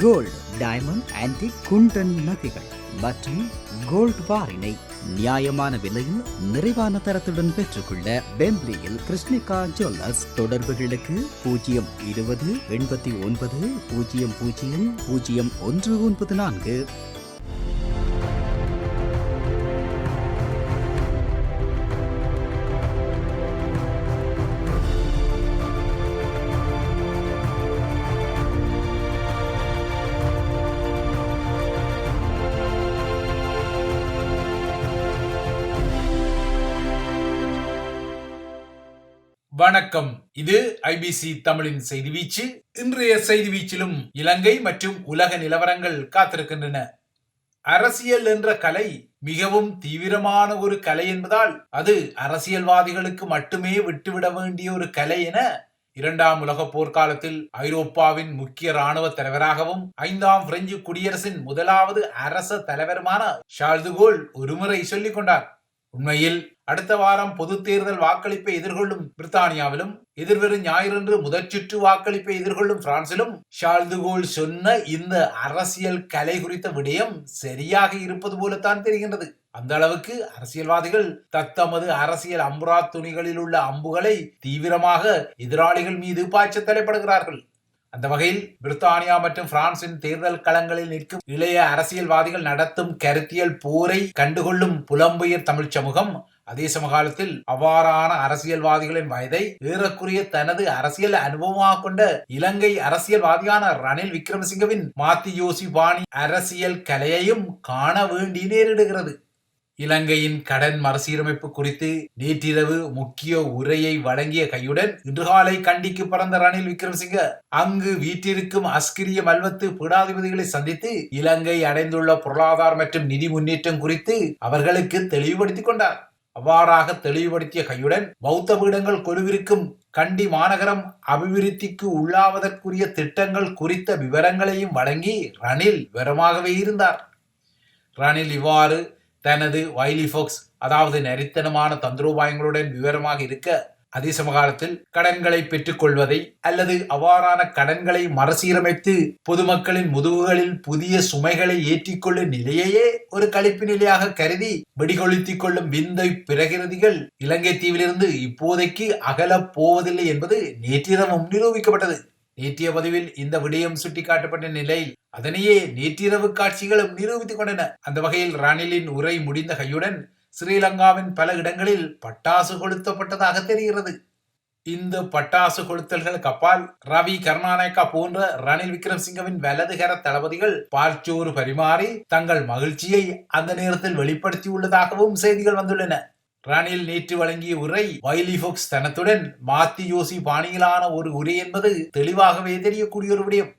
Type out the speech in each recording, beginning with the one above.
Gold, diamond, antique, குண்டன் நகைகள் மற்றும் gold பாரினை நியாயமான விலையில் நிறைவான தரத்துடன் பெற்றுக்கொள்ள பெம்ப்லியில் கிருஷ்ணிகா ஜுவல்லர்ஸ். தொடர்புகளுக்கு 020 89 00 0194. வணக்கம். இது ஐபிசி தமிழின் செய்தி வீச்சு. இன்றைய செய்தி வீச்சிலும் இலங்கை மற்றும் உலக நிலவரங்கள் காத்திருக்கின்றன. அரசியல் என்ற கலை மிகவும் தீவிரமான ஒரு கலை என்பதால் அது அரசியல்வாதிகளுக்கு மட்டுமே விட்டுவிட வேண்டிய ஒரு கலை என 2ஆம் உலக போர்க்காலத்தில் ஐரோப்பாவின் முக்கிய இராணுவ தலைவராகவும் 5ஆம் பிரெஞ்சு குடியரசின் முதலாவது அரச தலைவருமான ஷார்ல் டி கோல் ஒருமுறை சொல்லிக் கொண்டார். உண்மையில் அடுத்த வாரம் பொது தேர்தல் வாக்களிப்பை எதிர்கொள்ளும் பிரித்தானியாவிலும் எதிர்வரும் ஞாயிறன்று முதற் சுற்று வாக்களிப்பை எதிர்கொள்ளும் பிரான்சிலும் ஷார்ல் டி கோல் சொன்ன இந்த அரசியல் கலை குறித்த விடயம் சரியாக இருப்பது போலத்தான் தெரிகின்றது. அந்த அளவுக்கு அரசியல்வாதிகள் தத்தமது அரசியல் அம்புரா துணிகளில் உள்ள அம்புகளை தீவிரமாக எதிராளிகள் மீது பாய்ச்ச தலைப்படுகிறார்கள். அந்த வகையில் பிரித்தானியா மற்றும் பிரான்சின் தேர்தல் களங்களில் நிற்கும் இளைய அரசியல்வாதிகள் நடத்தும் கருத்தியல் போரை கண்டுகொள்ளும் புலம்பெயர் தமிழ் சமூகம் அதே சமகாலத்தில் அவ்வாறான அரசியல்வாதிகளின் வயதை ஏறக்குறைய தனது அரசியல் அனுபவமாக கொண்ட இலங்கை அரசியல்வாதியான ரணில் விக்ரமசிங்கவின் மாத்தியோசி பாணி அரசியல் கலையையும் காண வேண்டி நேரிடுகிறது. இலங்கையின் கடன் மறுசீரமைப்பு குறித்து நேற்றிரவு முக்கிய உரையை வழங்கிய கையுடன் இன்று காலை கண்டிக்கு பறந்த ரணில் விக்ரமசிங்க அங்கு வீட்டிற்கும் அஸ்கிரிய மல்வத்து பீடாதிபதிகளை சந்தித்து இலங்கை அடைந்துள்ள பொருளாதார மற்றும் நிதி முன்னேற்றம் குறித்து அவர்களுக்கு தெளிவுபடுத்திக் கொண்டார். அவ்வாறாக தெளிவுபடுத்திய கையுடன் பௌத்த பீடங்கள் கொலுவிருக்கும் கண்டி மாநகரம் அபிவிருத்திக்கு உள்ளாவதற்குரிய திட்டங்கள் குறித்த விவரங்களையும் வழங்கி ரணில் விவரமாகவே இருந்தார். ரணில் இவ்வாறு தனது வைலி ஃபோக்ஸ் அதாவது நரித்தனமான தந்திரோபாயங்களுடன் விவரமாக இருக்க அதே சமகாலத்தில் கடன்களை பெற்றுக் கொள்வதை அல்லது அவ்வாறான கடன்களை மறுசீரமைத்து பொதுமக்களின் முதுகுகளில் புதிய சுமைகளை ஏற்றிக்கொள்ளும் நிலையையே ஒரு கழிப்பு நிலையாக கருதி வெடிகொளுத்திக் கொள்ளும் விந்தை பிரகிருதிகள் இலங்கை தீவிலிருந்து இப்போதைக்கு அகலப் போவதில்லை என்பது நேற்றிரவும் நிரூபிக்கப்பட்டது. நேற்றைய பதிவில் இந்த விடயம் சுட்டிக்காட்டப்பட்ட நிலையில் அதனையே நேற்றிரவு காட்சிகளும் நிரூபித்துக் கொண்டன. அந்த வகையில் ரணிலின் உரை முடிந்த கையுடன் ஸ்ரீலங்காவின் பல இடங்களில் பட்டாசு கொளுத்தப்பட்டதாக தெரிகிறது. இந்த பட்டாசு கொளுத்தல்களுக்கு அப்பால் ரவி கருணாநாயக்கா போன்ற ரணில் விக்ரமசிங்கவின் வலதுகர தளபதிகள் பால்சோறு பரிமாறி தங்கள் மகிழ்ச்சியை அந்த நேரத்தில் வெளிப்படுத்தியுள்ளதாகவும் செய்திகள் வந்துள்ளன. ரணில் நேற்று வழங்கிய உரை வைலி ஃபோக்ஸ் தனத்துடன் மாத்தியோசி பாணியிலான ஒரு உரை என்பது தெளிவாகவே தெரியக்கூடிய ஒரு விடயம்.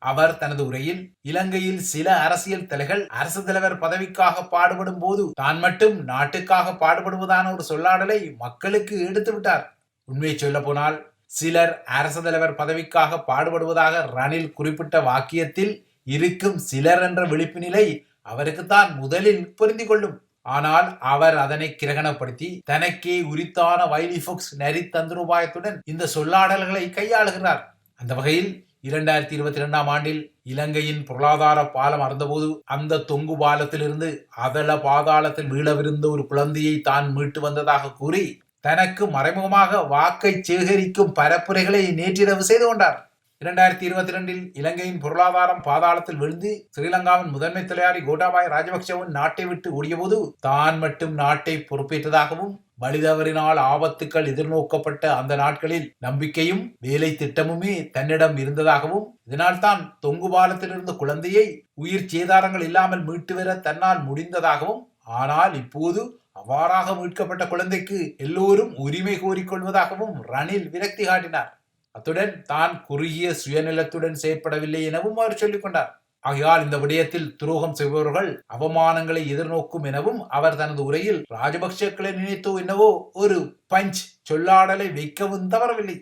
அவர் தனது உரையில் இலங்கையில் சில அரசியல் தலைகள் அரசு தலைவர் பதவிக்காக பாடுபடும் போது தான் மட்டும் நாட்டுக்காக பாடுபடுவதான ஒரு சொல்லாடலை மக்களுக்கு எடுத்து விட்டார். உண்மையை சொல்ல போனால் சிலர் அரசு தலைவர் பதவிக்காக பாடுபடுவதாக ரணில் குறிப்பிட்ட வாக்கியத்தில் இருக்கும் சிலர் என்ற விழிப்பு நிலை அவருக்குத்தான் முதலில் பொருந்திக் கொள்ளும். ஆனால் அவர் அதனை கிரகணப்படுத்தி தனக்கே உரித்தான வைலி ஃபோக்ஸ் நரி தந்திரோபாயத்துடன் இந்த சொல்லாடல்களை கையாளுகிறார். அந்த வகையில் 2022ஆம் ஆண்டில் இலங்கையின் பொருளாதார பாலம் அறந்தபோது அந்த தொங்கு பாலத்திலிருந்து அதல பாதாளத்தில் வீழவிருந்த ஒரு குழந்தையை தான் மீட்டு வந்ததாக கூறி தனக்கு மறைமுகமாக வாக்கை சேகரிக்கும் பரப்புரைகளை நேற்றிரவு செய்து கொண்டார். 2022இல் இலங்கையின் பொருளாதாரம் பாதாளத்தில் விழுந்து ஸ்ரீலங்காவின் முதன்மை தலையாரி கோட்டாபாய ராஜபக்சவின் நாட்டை விட்டு ஓடியபோது தான் மட்டும் நாட்டை பொறுப்பேற்றதாகவும் வலிதவறினால் ஆபத்துக்கள் எதிர்நோக்கப்பட்ட அந்த நாட்களில் நம்பிக்கையும் வேலை திட்டமுமே தன்னிடம் இருந்ததாகவும் இதனால் தான் தொங்கு பாலத்தில் இருந்த குழந்தையை உயிர் சேதாரங்கள் இல்லாமல் மீட்டு வர தன்னால் முடிந்ததாகவும் ஆனால் இப்போது அவ்வாறாக மீட்கப்பட்ட குழந்தைக்கு எல்லோரும் உரிமை கோரிக்கொள்வதாகவும் ரணில் விரக்தி காட்டினார். அத்துடன் தான் குறுகிய சுயநலத்துடன் செயற்படவில்லை எனவும் அவர் சொல்லிக் கொண்டார். ஆகையால் இந்த விடயத்தில் துரோகம் செய்பவர்கள் அவமானங்களை எதிர்நோக்கும் எனவும் அவர் தனது உரையில் ராஜபக்சேக்களை நினைத்தோ என்னவோ ஒரு பஞ்ச் சொல்லாடலை வைக்கவும் தவறவில்லை.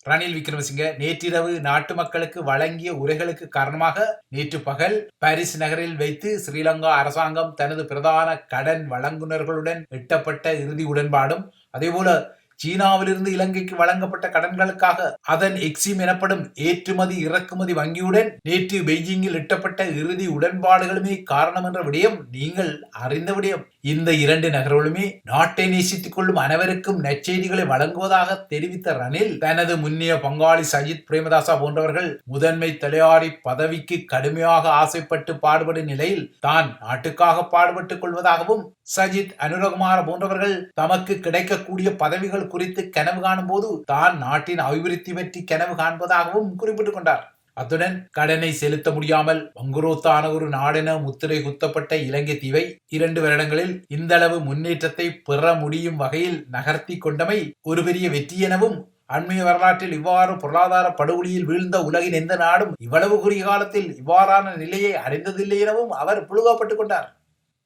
ரணில் விக்ரமசிங்க நேற்றிரவு நாட்டு மக்களுக்கு வழங்கிய உரைகளுக்கு காரணமாக நேற்று பகல் பாரிஸ் நகரில் வைத்து ஸ்ரீலங்கா அரசாங்கம் தனது பிரதான கடன் வழங்குனர்களுடன் எட்டப்பட்ட இறுதி உடன்பாடும் அதேபோல சீனாவிலிருந்து இலங்கைக்கு வழங்கப்பட்ட கடன்களுக்காக அதன் எக்ஸிம் எனப்படும் ஏற்றுமதி இறக்குமதி வங்கியுடன் நேற்று பெய்ஜிங்கில் எட்டப்பட்ட இறுதி உடன்பாடுகளுமே காரணம் என்ற விடயம் நீங்கள் அறிந்த விடயம். இந்த இரண்டு நகர்களுமே நாட்டை நேசித்துக் கொள்ளும் அனைவருக்கும் நற்செய்திகளை வழங்குவதாக தெரிவித்த ரணில் தனது முன்னிய பங்காளி சஜித் பிரேமதாசா போன்றவர்கள் முதன்மை தலையாரி பதவிக்கு கடுமையாக ஆசைப்பட்டு பாடுபடும் நிலையில் தான் நாட்டுக்காக பாடுபட்டுக் கொள்வதாகவும் சஜித் அனுரகுமார போன்றவர்கள் தமக்கு கிடைக்கக்கூடிய பதவிகள் குறித்து கனவு காணும் போது தான் நாட்டின் அபிவிருத்தி பற்றி கனவு காண்பதாகவும் குறிப்பிட்டுக் கொண்டார். அத்துடன் கடனை செலுத்த முடியாமல் வங்குரோத்தான ஒரு நாடென முத்திரை குத்தப்பட்ட இலங்கை தீவை 2 வருடங்களில் இந்த அளவு முன்னேற்றத்தை பெற முடியும் வகையில் நகர்த்தி கொண்டமை ஒரு பெரிய வெற்றி எனவும் அண்மைய வரலாற்றில் இவ்வாறு பொருளாதார படுகொலியில் வீழ்ந்த உலகின் எந்த நாடும் இவ்வளவு குறுகிய காலத்தில் இவ்வாறான நிலையை அடைந்ததில்லை எனவும் அவர் புழுகப்பட்டுக் கொண்டார்.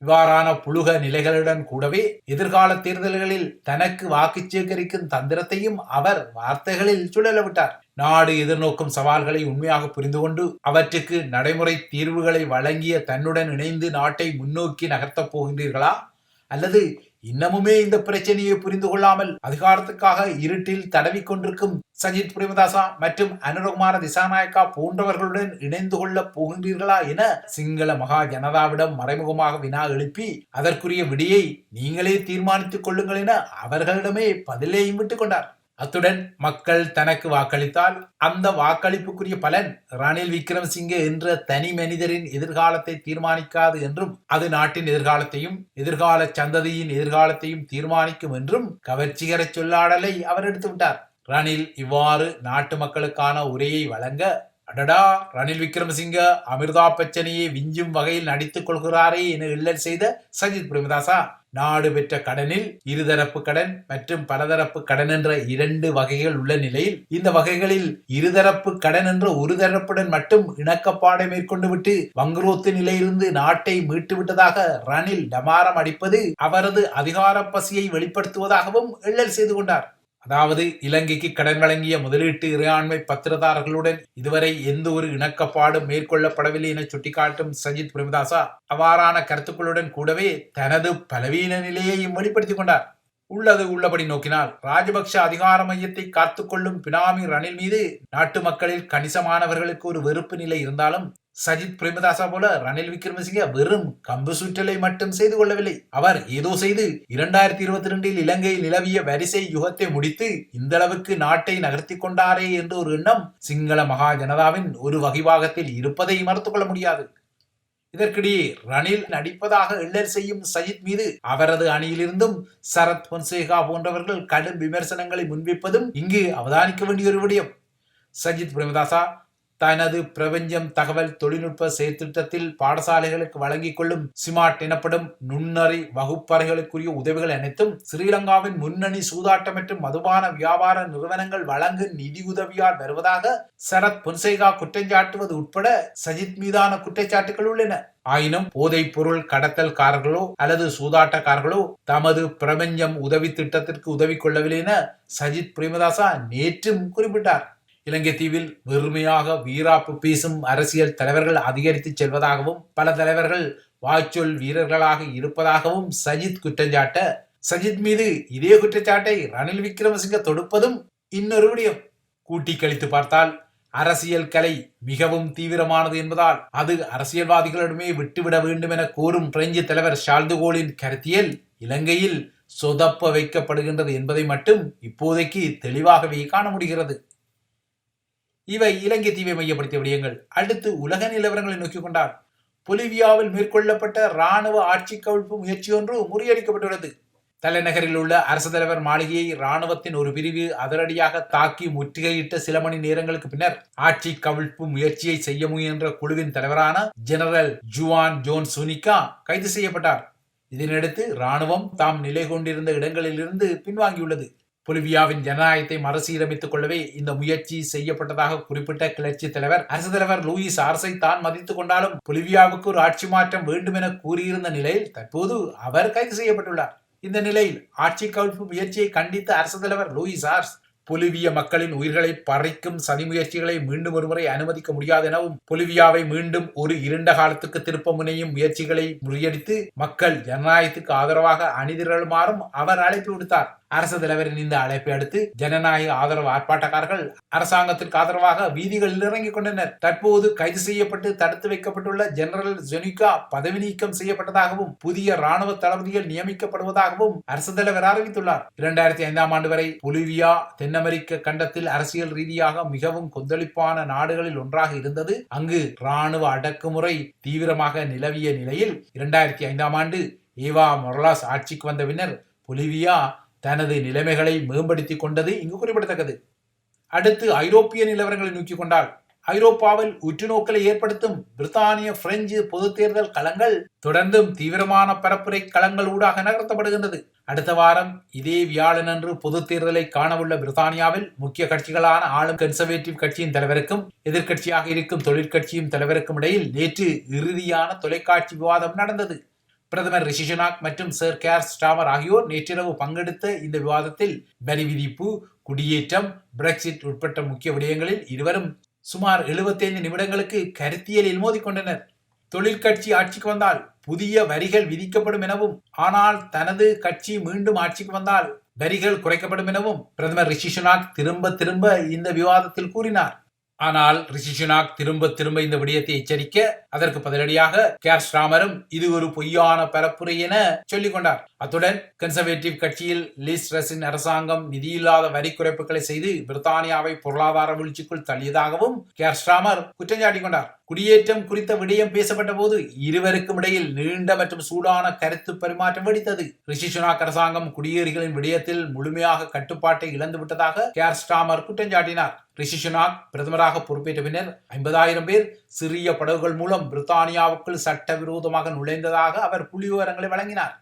இவ்வாறான புழுக நிலைகளுடன் கூடவே எதிர்கால தேர்தல்களில் தனக்கு வாக்கு சேகரிக்கும் தந்திரத்தையும் அவர் வார்த்தைகளில் சுழலவிட்டார். நாடு எதிர்நோக்கும் சவால்களை உண்மையாக புரிந்து கொண்டு அவற்றுக்கு நடைமுறை தீர்வுகளை வழங்கிய தன்னுடன் இணைந்து நாட்டை முன்னோக்கி நகர்த்தப் போகின்றீர்களா அல்லது இன்னமுமே இந்த பிரச்சனையை புரிந்து கொள்ளாமல் அதிகாரத்துக்காக இருட்டில் தடவிக் கொண்டிருக்கும் சஜித் பிரேமதாசா மற்றும் அனுரகுமார திசாநாயக்கா போன்றவர்களுடன் இணைந்து கொள்ள போகின்றீர்களா என சிங்கள மகா ஜனதாவிடம் மறைமுகமாக வினா எழுப்பி அதற்குரிய விடியை நீங்களே தீர்மானித்துக் கொள்ளுங்கள் என அவர்களிடமே பதிலையும் விட்டுக் கொண்டார். அத்துடன் மக்கள் தனக்கு வாக்களித்தால் அந்த வாக்களிப்புக்குரிய பலன் ரணில் விக்ரமசிங்கே என்ற தனி மனிதரின் எதிர்காலத்தை தீர்மானிக்காது என்றும் அது நாட்டின் எதிர்காலத்தையும் எதிர்கால சந்ததியின் எதிர்காலத்தையும் தீர்மானிக்கும் என்றும் கவர்ச்சிகர சொல்லாடலை அவர் எடுத்துவிட்டார். ரணில் இவ்வாறு நாட்டு மக்களுக்கான உரையை வழங்க அடடா ரணில் விக்ரமசிங்க அமிர்தா பச்சனையை விஞ்சும் வகையில் நடித்துக் கொள்கிறாரே என இல்லல் செய்த சஜித் பிரேமதாசா நாடு பெற்ற கடனில் இருதரப்பு கடன் மற்றும் பலதரப்பு கடன் என்ற 2 வகைகள் உள்ள நிலையில் இந்த வகைகளில் இருதரப்பு கடன் என்ற ஒரு தரப்புடன் மட்டும் இணக்கப்பாடை மேற்கொண்டு விட்டு வங்குரோத்து நிலையிலிருந்து நாட்டை மீட்டு விட்டதாக ரணில் டமாரம் அடிப்பது அவரது அதிகார பசியை வெளிப்படுத்துவதாகவும் எள்ளல் செய்து கொண்டார். அதாவது இலங்கைக்கு கடன் வழங்கிய முதலீட்டு இறையாண்மை பத்திரதாரர்களுடன் இதுவரை எந்த ஒரு இணக்கப்பாடும் மேற்கொள்ளப்படவில்லை என சுட்டிக்காட்டும் சஜித் பிரேமதாசா அவ்வாறான கருத்துக்களுடன் கூடவே தனது பலவீன நிலையையும் வெளிப்படுத்திக் கொண்டார். உள்ளது உள்ளபடி நோக்கினால் ராஜபக்ஷ அதிகார மையத்தை காத்துக்கொள்ளும் பினாமி ரணில் மீது நாட்டு மக்களில் கணிசமானவர்களுக்கு ஒரு வெறுப்பு நிலை இருந்தாலும் சஜித் பிரேமதாசா போல ரணில் விக்ரமசிங்க வெறும் கம்பு சுற்றலை மட்டும் செய்து கொள்ளவில்லை. அவர் ஏதோ செய்து 2022 இலங்கையில் நிலவிய வரிசை யுகத்தை முடித்து இந்த அளவுக்கு நாட்டை நகர்த்தி கொண்டாரே என்ற ஒரு எண்ணம் சிங்கள மகா ஜனதாவின் ஒரு வகிபாகத்தில் இருப்பதை மறுத்துக் கொள்ள முடியாது. இதற்கிடையே ரணில் நடிப்பதாக எள்ளல் செய்யும் சஜித் மீது அவரது அணியிலிருந்தும் சரத் பொன்சேகா போன்றவர்கள் கடும் விமர்சனங்களை முன்வைப்பதும் இங்கு அவதானிக்க வேண்டிய ஒரு விடயம். சஜித் பிரேமதாசா தனது பிரபஞ்சம் தகவல் தொழில்நுட்ப செயற்திட்டத்தில் பாடசாலைகளுக்கு வழங்கிக் கொள்ளும் சிமார்ட் எனப்படும் நுண்ணறி வகுப்பறைகளுக்குரிய உதவிகள் அனைத்தும் ஸ்ரீலங்காவின் முன்னணி சூதாட்ட மற்றும் மதுபான வியாபார நிறுவனங்கள் வழங்கும் நிதி உதவியால் வருவதாக சரத் பொன்சேகா குற்றஞ்சாட்டுவது உட்பட சஜித் மீதான குற்றச்சாட்டுகள் உள்ளன. ஆயினும் போதைப் பொருள் கடத்தல்காரர்களோ அல்லது சூதாட்டக்காரர்களோ தமது பிரபஞ்சம் உதவி திட்டத்திற்கு உதவி கொள்ளவில்லை என சஜித் பிரேமதாசா நேற்றும் குறிப்பிட்டார். இலங்கை தீவில் வெறுமையாக வீராப்பு பேசும் அரசியல் தலைவர்கள் அதிகரித்து செல்வதாகவும் பல தலைவர்கள் வாய்ச்சொல் வீரர்களாக இருப்பதாகவும் சஜித் குற்றஞ்சாட்ட சஜித் மீது இதே குற்றச்சாட்டை ரணில் விக்ரமசிங்க தொடுப்பதும் இன்னொரு விடயம். கூட்டி கழித்து பார்த்தால் அரசியல் கலை மிகவும் தீவிரமானது என்பதால் அது அரசியல்வாதிகளிடமே விட்டுவிட வேண்டும் என கோரும் பிரெஞ்சு தலைவர் ஷால்துகோலின் கருத்தியல் இலங்கையில் சொதப்ப வைக்கப்படுகின்றது என்பதை மட்டும் இப்போதைக்கு தெளிவாகவே காண முடிகிறது. இவை இலங்கை தீவை மையப்படுத்திய விடயங்கள். அடுத்து உலக நிலவரங்களை நோக்கிக் கொண்டால் பொலிவியாவில் மேற்கொள்ளப்பட்ட இராணுவ ஆட்சி கவிழ்ப்பு முயற்சி ஒன்று முறியடிக்கப்பட்டுள்ளது. தலைநகரில் உள்ள அரசு தலைவர் மாளிகையை இராணுவத்தின் ஒரு பிரிவு அதிரடியாக தாக்கி முற்றுகையிட்ட சில மணி நேரங்களுக்கு பின்னர் ஆட்சி கவிழ்ப்பு முயற்சியை செய்ய முயன்ற குழுவின் தலைவரான ஜெனரல் ஜுவான் ஜோன் சுனிகா கைது செய்யப்பட்டார். இதனையடுத்து இராணுவம் தாம் நிலை கொண்டிருந்த இடங்களிலிருந்து பின்வாங்கியுள்ளது. பொலிவியாவின் ஜனநாயகத்தை மறுசீரமைத்துக் கொள்ளவே இந்த முயற்சி செய்யப்பட்டதாக குறிப்பிட்ட கிளர்ச்சி தலைவர் அரசு தலைவர் லூயிஸ் ஆர்ஸை தான் மதித்துக் கொண்டாலும் பொலிவியாவுக்கு ஒரு ஆட்சி மாற்றம் வேண்டும் என கூறியிருந்த நிலையில் தற்போது அவர் கைது செய்யப்பட்டுள்ளார். இந்த நிலையில் ஆட்சி கவிழ்ப்பு முயற்சியை கண்டித்த அரசு தலைவர் லூயிஸ் ஆர்ஸ் பொலிவிய மக்களின் உயிர்களை பறிக்கும் சதி முயற்சிகளை மீண்டும் ஒருமுறை அனுமதிக்க முடியாது எனவும் பொலிவியாவை மீண்டும் ஒரு இருண்ட காலத்துக்கு திருப்ப முனையும் முயற்சிகளை முறியடித்து மக்கள் ஜனநாயகத்துக்கு ஆதரவாக அணிதிரளுமாறும் அவர் அழைப்பு விடுத்தார். அரசு தலைவரின் இந்த அழைப்பை அடுத்து ஜனநாயக ஆதரவு ஆர்ப்பாட்டக்காரர்கள் அரசாங்கத்திற்கு ஆதரவாக வீதிகளில் இறங்கிக் கொண்டனர். தற்போது கைது செய்யப்பட்டு தடுத்து வைக்கப்பட்டுள்ள ஜெனரல் ஜொனிகா பதவி நீக்கம் செய்யப்பட்டதாகவும் புதிய ராணுவ தளபதிகள் நியமிக்கப்படுவதாகவும் அரசு தலைவர் அறிவித்துள்ளார். 2005ஆம் ஆண்டு வரை பொலிவியா தென் அமெரிக்க கண்டத்தில் அரசியல் ரீதியாக மிகவும் கொந்தளிப்பான நாடுகளில் ஒன்றாக இருந்தது. அங்கு ராணுவ அடக்குமுறை தீவிரமாக நிலவிய நிலையில் 2005ஆம் ஆண்டு ஈவா மொரலாஸ் ஆட்சிக்கு வந்த பின்னர் பொலிவியா தனது நிலைமைகளை மேம்படுத்திக் கொண்டது இங்கு குறிப்பிடத்தக்கது. அடுத்து ஐரோப்பிய நிலவரங்களை நோக்கிக் கொண்டால், ஐரோப்பாவில் உற்றுநோக்கலை ஏற்படுத்தும் பிரித்தானிய பிரெஞ்சு பொது தேர்தல் களங்கள் தொடர்ந்தும் தீவிரமான பரப்புரை களங்கள் ஊடாக நகர்த்தப்படுகின்றது. அடுத்த வாரம் இதே வியாழனன்று பொது தேர்தலை காணவுள்ள பிரித்தானியாவில் முக்கிய கட்சிகளான ஆளும் கன்சர்வேட்டிவ் கட்சியின் தலைவருக்கும் எதிர்க்கட்சியாக இருக்கும் தொழிற்கட்சியும் தலைவருக்கும் இடையில் நேற்று இறுதியான தொலைக்காட்சி விவாதம் நடந்தது. பிரதமர் ரிஷி சுனாக் மற்றும் சர் கேர் ஸ்டாமர் ஆகியோர் நேற்றிரவு பங்கெடுத்த இந்த விவாதத்தில் வரி விதிப்பு, குடியேற்றம், பிரெக்சிட் உட்பட்ட முக்கிய விடயங்களில் இருவரும் சுமார் 75 நிமிடங்களுக்கு கருத்தியலில் மோதிக்கொண்டனர். தொழிற்கட்சி ஆட்சிக்கு வந்தால் புதிய வரிகள் விதிக்கப்படும் எனவும், ஆனால் தனது கட்சி மீண்டும் ஆட்சிக்கு வந்தால் வரிகள் குறைக்கப்படும் எனவும் பிரதமர் ரிஷி சுனாக் திரும்ப இந்த விவாதத்தில் கூறினார். ஆனால் ரிஷி சுனாக் திரும்ப இந்த விடயத்தை எச்சரிக்க, அதற்கு பதிலடியாக கேர் ஸ்டாமரும் இது ஒரு பொய்யான பரப்புரை என சொல்லிக் கொண்டார். அத்துடன் கன்சர்வேட்டிவ் கட்சியில் லீஸ் ட்ரஸின் அரசாங்கம் நிதியில்லாத வரி குறைப்புகளை செய்து பிரித்தானியாவை பொருளாதார வீழ்ச்சிக்குள் தள்ளியதாகவும் கேர் ஸ்டாமர் குற்றம் சாட்டிக் கொண்டார். குடியேற்றம் குறித்த விடயம் பேசப்பட்ட போது இருவருக்கும் இடையில் நீண்ட மற்றும் சூடான கருத்து பரிமாற்றம் வெடித்தது. ரிஷி சுனாக் அரசாங்கம் குடியேறிகளின் விடயத்தில் முழுமையாக கட்டுப்பாட்டை இழந்து விட்டதாக கேர் ஸ்டாமர் குற்றம் சாட்டினார். ரிஷி சுனாக் பிரதமராக பொறுப்பேற்ற பின்னர் 50,000 பேர் சிறிய படகுகள் மூலம் பிரித்தானியாவுக்குள் சட்டவிரோதமாக நுழைந்ததாக அவர் புள்ளிவிவரங்களை வழங்கினார்.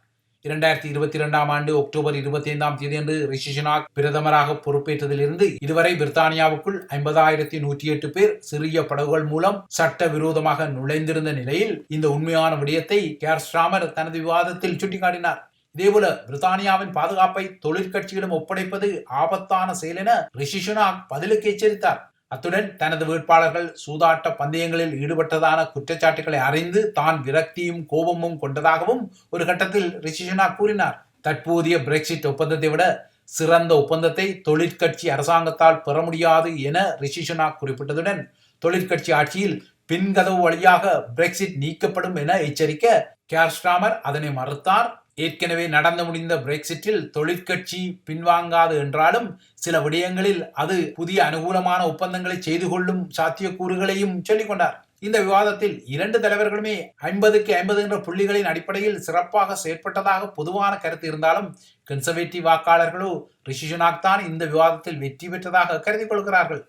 2022ஆம் ஆண்டு அக்டோபர் 25ஆம் தேதியன்று ரிஷி சுனாக் பிரதமராக பொறுப்பேற்றதிலிருந்து இதுவரை பிரித்தானியாவுக்குள் 50,108 பேர் சிறிய படகுகள் மூலம் சட்டவிரோதமாக நுழைந்திருந்த நிலையில் இந்த உண்மையான விடயத்தை கேர் ஸ்டாமர் தனது விவாதத்தில் சுட்டிக்காட்டினார். இதேபோல பிரித்தானியாவின் பாதுகாப்பை தொழிற்கட்சியிடம் ஒப்படைப்பது ஆபத்தான செயல் என ரிஷி சுனாக் பதிலுக்கு எச்சரித்தார். அத்துடன் தனது வேட்பாளர்கள் சூதாட்ட பந்தயங்களில் ஈடுபட்டதான குற்றச்சாட்டுகளை அறிந்து தான் விரக்தியும் கோபமும் கொண்டதாகவும் ஒரு கட்டத்தில் ரிஷி சுனாக் கூறினார். தற்போதைய பிரெக்சிட் ஒப்பந்தத்தை விட சிறந்த ஒப்பந்தத்தை தொழிற்கட்சி அரசாங்கத்தால் பெற முடியாது என ரிஷி சுனாக் குறிப்பிட்டதுடன் தொழிற்கட்சி ஆட்சியில் பின்கதவு வழியாக பிரெக்சிட் நீக்கப்படும் என எச்சரிக்க கேர் ஸ்டாமர் அதனை மறுத்தார். ஏற்கனவே நடந்து முடிந்த பிரெக்சிட்டில் தொழிற்கட்சி பின்வாங்காது என்றாலும் சில விடயங்களில் அது புதிய அனுகூலமான ஒப்பந்தங்களை செய்து கொள்ளும் சாத்தியக்கூறுகளையும் சொல்லிக் கொண்டார். இந்த விவாதத்தில் இரண்டு தலைவர்களுமே 50க்கு 50 என்ற புள்ளிகளின் அடிப்படையில் சிறப்பாக செயற்பட்டதாக பொதுவான கருத்து இருந்தாலும் கன்சர்வேட்டிவ் வாக்காளர்களோ ரிஷி சுனாக் தான் இந்த விவாதத்தில் வெற்றி பெற்றதாக கருதி கொள்கிறார்கள்.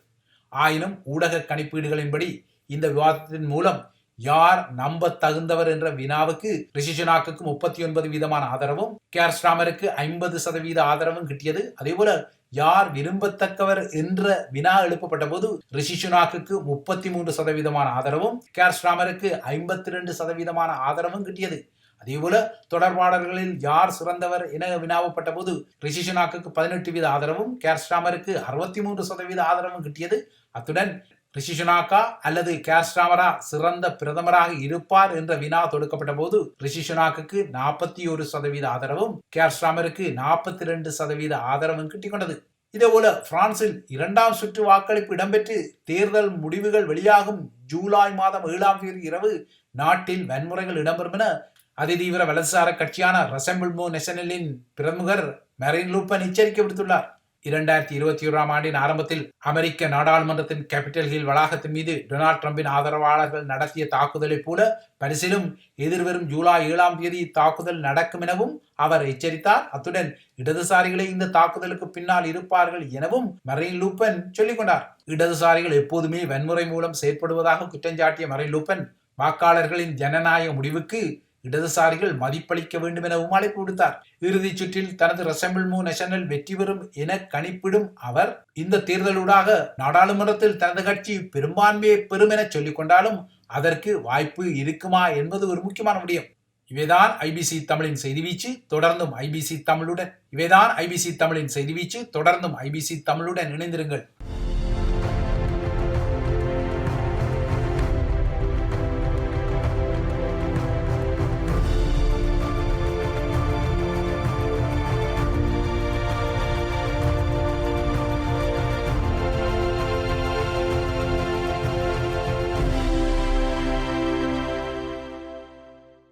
ஆயினும் ஊடக கணிப்பீடுகளின்படி இந்த விவாதத்தின் மூலம் யார் நம்ப தகுந்தவர் என்ற வினாவுக்கு ரிஷி சுனாக்கு 39% ஆதரவும் கேர் ஸ்டாமருக்கு 50% ஆதரவும் கிட்டியது. அதேபோல யார் விரும்பத்தக்கவர் என்ற வினா எழுப்பப்பட்ட போது ரிஷி சுனாக்கு 33% ஆதரவும் கேர் ஸ்டாமருக்கு 52% ஆதரவும் கிட்டியது. அதேபோல தொடர்பாளர்களில் யார் சிறந்தவர் என வினாவப்பட்ட போது ரிஷி சுனாக்கு 18% ஆதரவும் கேர் ஸ்டாமருக்கு 63% ஆதரவும் கிட்டியது. அத்துடன் ரிஷி சுனாக்கா அல்லது கேர் ஸ்டாமரா சிறந்த பிரதமராக இருப்பார் என்ற வினா தொடுக்கப்பட்ட போது ரிஷி சுனாக்கு 41% ஆதரவும் கேர் ஸ்டாமருக்கு 42% ஆதரவும் கிட்டிக் கொண்டது. இதேபோல பிரான்சில் 2ஆம் சுற்று வாக்களிப்பு இடம்பெற்று தேர்தல் முடிவுகள் வெளியாகும் ஜூலை மாதம் 7ஆம் தேதி இரவு நாட்டில் வன்முறைகள் இடம்பெறும் என அதிதீவிர வலதுசார கட்சியான ரசம்பிள்மெண்ட் நேஷனலின் பிரமுகர் மெரின் லூபன் எச்சரிக்கை விடுத்துள்ளார். 2021ஆம் ஆண்டின் ஆரம்பத்தில் அமெரிக்க நாடாளுமன்றத்தின் கேபிட்டல் ஹில் வளாகத்தின் மீது டொனால்ட் ட்ரம்பின் ஆதரவாளர்கள் நடத்திய தாக்குதலை போல பரிசிலும் எதிர்வரும் ஜூலை 7ஆம் தேதி தாக்குதல் நடக்கும் எனவும் அவர் எச்சரித்தார். அத்துடன் இடதுசாரிகளே இந்த தாக்குதலுக்கு பின்னால் இருப்பார்கள் எனவும் மெரின் லூபன் சொல்லிக் கொண்டார். இடதுசாரிகள் எப்போதுமே வன்முறை மூலம் செயற்படுவதாக குற்றஞ்சாட்டிய மெரின் லூபன் வாக்காளர்களின் ஜனநாயக முடிவுக்கு இடதுசாரிகள் மதிப்பளிக்க வேண்டும் எனவும் அழைப்பு விடுத்தார். இறுதிச் சுற்றில் தனது ரசம்பிள்மெண்ட் நேஷனல் வெற்றி பெறும் என கணிப்பிடும் அவர் இந்த தேர்தலூடாக நாடாளுமன்றத்தில் தனது கட்சி பெரும்பான்மையை பெறும் என சொல்லிக் கொண்டாலும் அதற்கு வாய்ப்பு இருக்குமா என்பது ஒரு முக்கியமான விடயம். இவைதான் ஐபிசி தமிழின் செய்தி வீச்சு. தொடர்ந்தும் ஐபிசி தமிழுடன் இணைந்திருங்கள்.